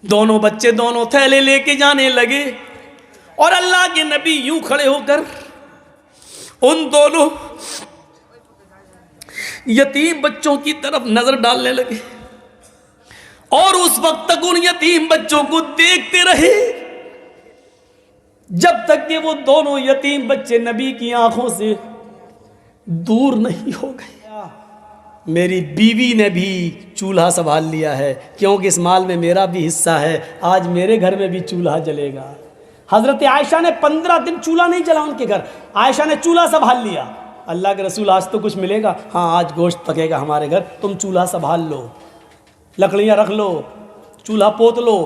दोनों बच्चे दोनों थैले लेके जाने लगे और अल्लाह के नबी यूं खड़े होकर उन दोनों यतीम बच्चों की तरफ नजर डालने लगे और उस वक्त तक उन यतीम बच्चों को देखते रहे जब तक कि वो दोनों यतीम बच्चे नबी की आंखों से दूर नहीं हो गए। मेरी बीवी ने भी चूल्हा संभाल लिया है क्योंकि इस माल में मेरा भी हिस्सा है, आज मेरे घर में भी चूल्हा जलेगा। हजरत आयशा ने 15 दिन चूल्हा नहीं जला उनके घर, आयशा ने चूल्हा संभाल लिया। अल्लाह के रसूल आज तो कुछ मिलेगा, हाँ आज गोश्त पकेगा हमारे घर, तुम चूल्हा संभाल लो, लकड़ियाँ रख लो, चूल्हा पोत लो।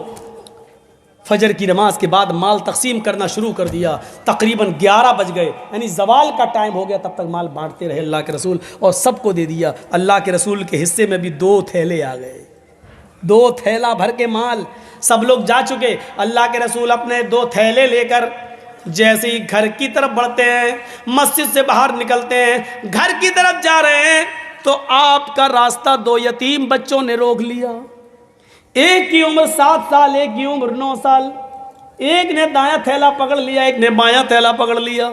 फजर की नमाज के बाद माल तकसीम करना शुरू कर दिया। तकरीबन 11 बज गए, यानी जवाल का टाइम हो गया, तब तक माल बांटते रहे अल्लाह के रसूल और सबको दे दिया। अल्लाह के रसूल के हिस्से में भी 2 थैले आ गए, 2 थैला भर के माल। सब लोग जा चुके, अल्लाह के रसूल अपने 2 थैले लेकर जैसे ही घर की तरफ बढ़ते हैं, मस्जिद से बाहर निकलते हैं, घर की तरफ जा रहे हैं तो आपका रास्ता 2 यतीम बच्चों ने रोक लिया। एक की उम्र 7 साल, एक की उम्र 9 साल। एक ने दायां थैला पकड़ लिया, एक ने बायां थैला पकड़ लिया।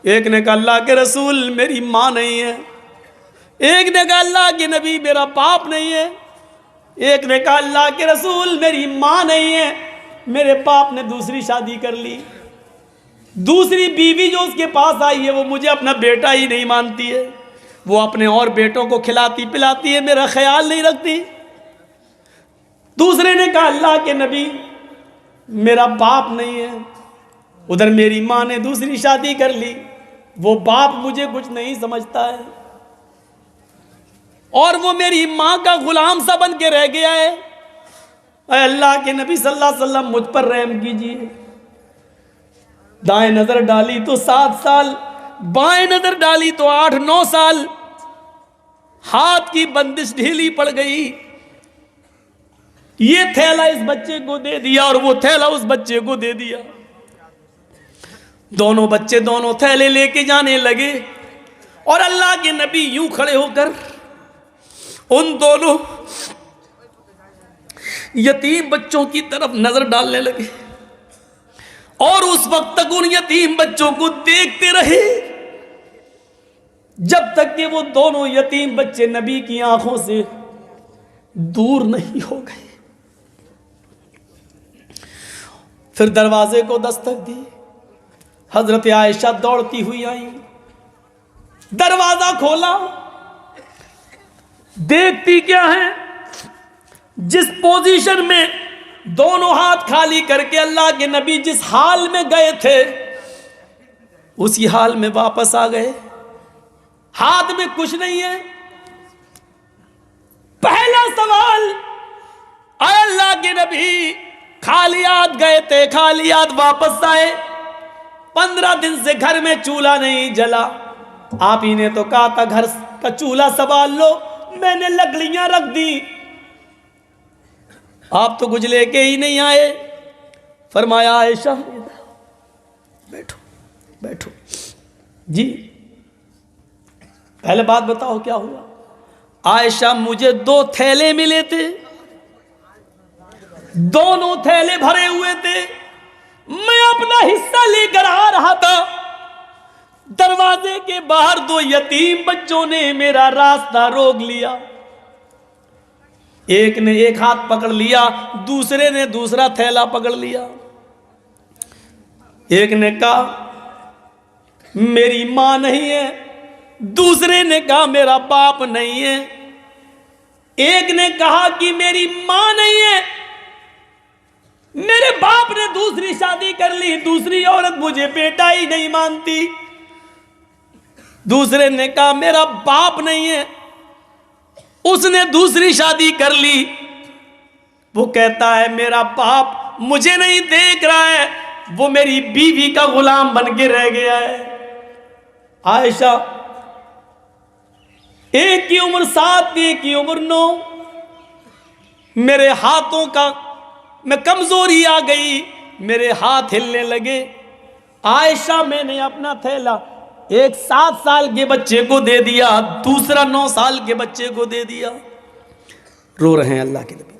एक ने कहा अल्लाह के रसूल मेरी माँ नहीं है, एक ने कहा अल्लाह के नबी मेरा बाप नहीं है, एक ने कहा अल्लाह के रसूल मेरी माँ नहीं है, मेरे बाप ने दूसरी शादी कर ली, दूसरी बीवी जो उसके पास आई है वो मुझे अपना बेटा ही नहीं मानती है, वो अपने और बेटों को खिलाती पिलाती है, मेरा ख्याल नहीं रखती। दूसरे ने कहा अल्लाह के नबी मेरा बाप नहीं है, उधर मेरी माँ ने दूसरी शादी कर ली, वो बाप मुझे कुछ नहीं समझता है और वो मेरी माँ का गुलाम सा बन के रह गया है। अल्लाह के नबी सल्लल्लाहु अलैहि वसल्लम मुझ पर रहम कीजिए। दाएं नजर डाली तो 7 साल, बाएं नजर डाली तो 8-9 साल। हाथ की बंदिश ढीली पड़ गई, ये थैला इस बच्चे को दे दिया और वो थैला उस बच्चे को दे दिया। दोनों बच्चे दोनों थैले लेके जाने लगे और अल्लाह के नबी यूं खड़े होकर उन दोनों यतीम बच्चों की तरफ नजर डालने लगे और उस वक्त तक उन यतीम बच्चों को देखते रहे जब तक कि वो दोनों यतीम बच्चे नबी की आंखों से दूर नहीं हो गए। फिर दरवाजे को दस्तक दी, हजरत आयशा दौड़ती हुई आई, दरवाजा खोला, देखती क्या है, जिस पोजीशन में दोनों हाथ खाली करके अल्लाह के नबी जिस हाल में गए थे उसी हाल में वापस आ गए, हाथ में कुछ नहीं है। पहला सवाल, अल्लाह के नबी खाली हाथ गए थे, खाली हाथ वापस आए, 15 दिन से घर में चूल्हा नहीं जला, आप ही ने तो कहा था घर का चूल्हा संभाल लो, मैंने लकड़ियां रख दी, आप तो कुछ लेके ही नहीं आए। फरमाया आयशा बैठो बैठो जी, पहले बात बताओ क्या हुआ। आयशा मुझे 2 थैले मिले थे, दोनों थैले भरे हुए थे, मैं अपना हिस्सा लेकर आ रहा था, दरवाजे के बाहर 2 यतीम बच्चों ने मेरा रास्ता रोक लिया। एक ने एक हाथ पकड़ लिया, दूसरे ने दूसरा थैला पकड़ लिया। एक ने कहा मेरी मां नहीं है, दूसरे ने कहा मेरा बाप नहीं है, एक ने कहा कि मेरी मां नहीं है, मेरे बाप ने दूसरी शादी कर ली, दूसरी औरत मुझे बेटा ही नहीं मानती। दूसरे ने कहा मेरा बाप नहीं है, उसने दूसरी शादी कर ली, वो कहता है मेरा बाप मुझे नहीं देख रहा है, वो मेरी बीवी का गुलाम बन के रह गया है। आयशा, एक की उम्र 7, एक की उम्र 9, मेरे हाथों का में कमजोरी आ गई, मेरे हाथ हिलने लगे। आयशा, मैंने अपना थैला एक 7 साल के बच्चे को दे दिया, दूसरा 9 साल के बच्चे को दे दिया। रो रहे हैं अल्लाह के नबी।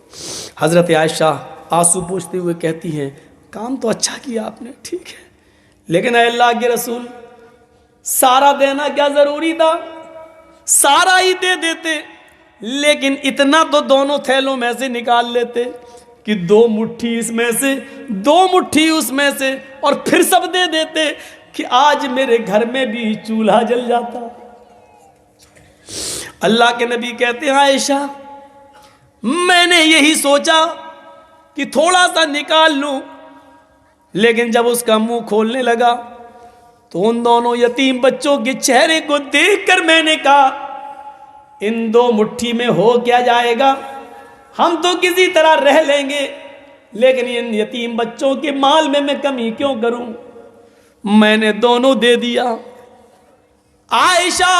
हजरत आयशा आंसू पूछते हुए कहती हैं, काम तो अच्छा किया आपने, ठीक है, लेकिन अल्लाह के रसूल सारा देना क्या जरूरी था? सारा ही दे देते, लेकिन इतना तो दोनों थैलों में से निकाल लेते कि 2 मुट्ठी इसमें से 2 मुट्ठी उसमें से, और फिर सब दे देते कि आज मेरे घर में भी चूल्हा जल जाता। अल्लाह के नबी कहते हैं, आयशा मैंने यही सोचा कि थोड़ा सा निकाल लूं, लेकिन जब उसका मुंह खोलने लगा तो उन दोनों यतीम बच्चों के चेहरे को देखकर मैंने कहा, इन 2 मुट्ठी में हो क्या जाएगा, हम तो किसी तरह रह लेंगे, लेकिन इन यतीम बच्चों के माल में मैं कमी क्यों करूं? मैंने दोनों दे दिया। आयशा,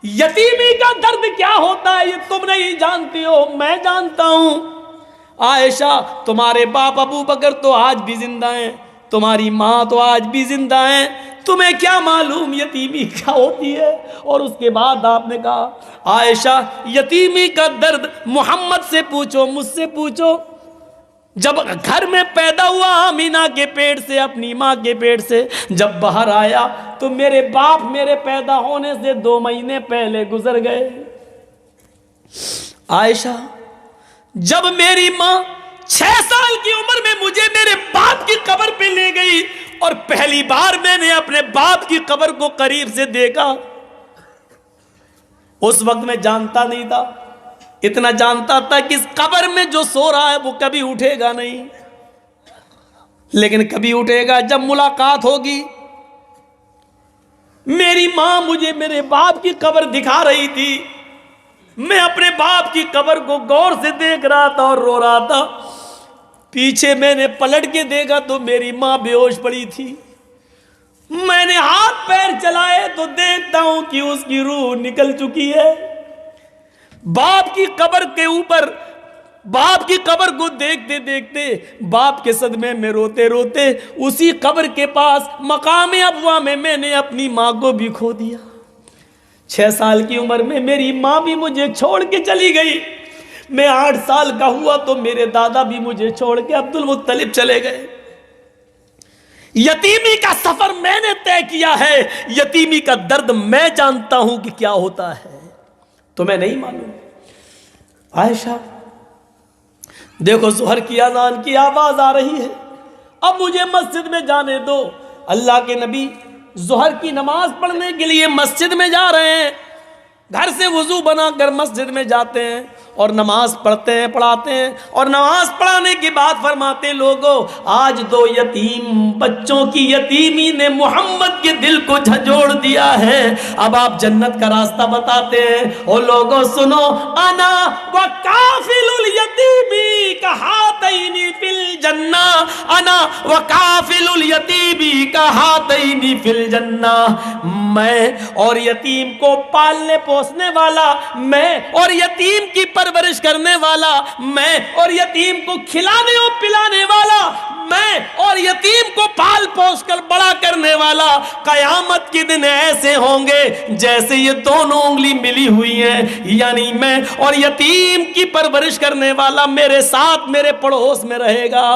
यतीमी का दर्द क्या होता है ये तुम नहीं जानती हो, मैं जानता हूं। आयशा, तुम्हारे बाप अबू बकर तो आज भी जिंदा हैं, तुम्हारी माँ तो आज भी जिंदा हैं, तुम्हें क्या मालूम यतीमी क्या होती है? और उसके बाद आपने कहा, आयशा यतीमी का दर्द मोहम्मद से पूछो, मुझसे पूछो। जब घर में पैदा हुआ आमीना के पेट से, अपनी माँ के पेट से जब बाहर आया तो मेरे बाप मेरे पैदा होने से 2 महीने पहले गुजर गए। आयशा, जब मेरी माँ 6 साल की उम्र में मुझे मेरे बाप की कब्र पे ले गई और पहली बार मैंने अपने बाप की कब्र को करीब से देखा, उस वक्त मैं जानता नहीं था, इतना जानता था कि इस कब्र में जो सो रहा है वो कभी उठेगा नहीं, लेकिन कभी उठेगा जब मुलाकात होगी। मेरी मां मुझे मेरे बाप की कब्र दिखा रही थी, मैं अपने बाप की कब्र को गौर से देख रहा था और रो रहा था। पीछे मैंने पलट के देखा तो मेरी मां बेहोश पड़ी थी। मैंने हाथ पैर चलाए तो देखता हूं कि उसकी रूह निकल चुकी है। बाप की कब्र के ऊपर, बाप की कब्र को देखते देखते, बाप के सदमे में रोते रोते उसी कब्र के पास मकाम अबवा में मैंने अपनी मां को भी खो दिया। 6 साल की उम्र में मेरी मां भी मुझे छोड़ के चली गई। मैं 8 साल का हुआ तो मेरे दादा भी मुझे छोड़ के अब्दुल मुत्तलिब चले गए। यतीमी का सफर मैंने तय किया है, यतीमी का दर्द मैं जानता हूं कि क्या होता है, तुम्हें नहीं मालूम। आयशा, देखो ज़ोहर की अज़ान की आवाज आ रही है, अब मुझे मस्जिद में जाने दो। अल्लाह के नबी ज़ोहर की नमाज पढ़ने के लिए मस्जिद में जा रहे हैं। घर से वुजू बनाकर मस्जिद में जाते हैं और नमाज पढ़ते हैं, पढ़ाते हैं, और नमाज पढ़ाने के बाद फरमाते, लोगों आज 2 यतीम बच्चों की यतीमी ने मोहम्मद के दिल को झंझोड़ दिया है, अब आप जन्नत का रास्ता बताते हैं। और लोगों सुनो, अना व काफिलुल यतीमी कहातैनी फिल जन्ना, अना व काफिलुल यतीमी कहातैनी फिल जन्ना, मैं और यतीम को पालने पोसने वाला मैं, और यतीम की परवरिश करने वाला मैं, और यतीम को खिलाने और पिलाने वाला मैं, और यतीम को पाल पोस कर बड़ा करने वाला, कयामत के दिन ऐसे होंगे जैसे ये दोनों उंगली मिली हुई हैं, यानी मैं और यतीम की परवरिश करने वाला मेरे साथ मेरे पड़ोस में रहेगा।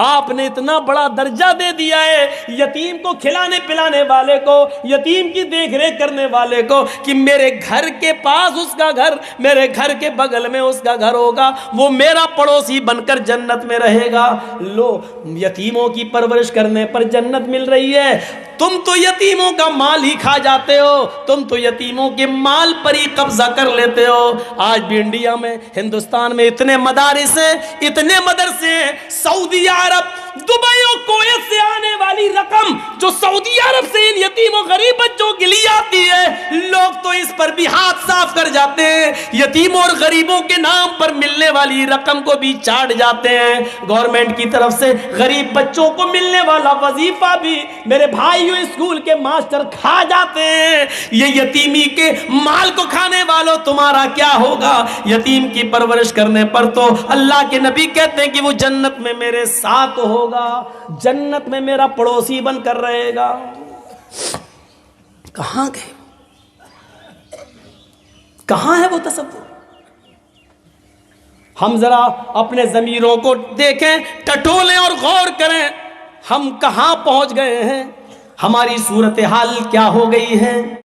आपने इतना बड़ा दर्जा दे दिया है यतीम को खिलाने पिलाने वाले को, यतीम की देखरेख करने वाले को, कि मेरे घर के पास उसका घर, मेरे घर के बगल में उसका घर होगा, वो मेरा पड़ोसी बनकर जन्नत में रहेगा। लो, यतीमों की परवरिश करने पर जन्नत मिल रही है, तुम तो यतीमों का माल ही खा जाते हो, तुम तो यतीमों के माल पर ही कब्जा कर लेते हो। आज भी इंडिया में, हिंदुस्तान में इतने मदारिस हैं, इतने मदरसे हैं, सऊदी अरब, दुबई और कुवैत से आने वाली रकम जो सऊदी अरब से इन यतीम और गरीब बच्चों के लिए आती है, लोग तो इस पर भी हाथ साफ कर जाते हैं, यतीमों और गरीबों के नाम पर मिलने वाली रकम को भी चाट जाते हैं। गवर्नमेंट की तरफ से गरीब बच्चों को मिलने वाला वजीफा भी मेरे भाइयों स्कूल के मास्टर खा जाते हैं। ये यतीमी के माल को खाने वालों, तुम्हारा क्या होगा? यतीम की परवरिश करने पर तो अल्लाह के नबी कहते हैं कि वो जन्नत में मेरे साथ होगा, जन्नत में मेरा पड़ोसी बनकर रहेगा। कहां गए, कहां है वो तसव्वुर? हम जरा अपने ज़मीरों को देखें, टटोलें और गौर करें, हम कहाँ पहुँच गए हैं, हमारी सूरत हाल क्या हो गई है।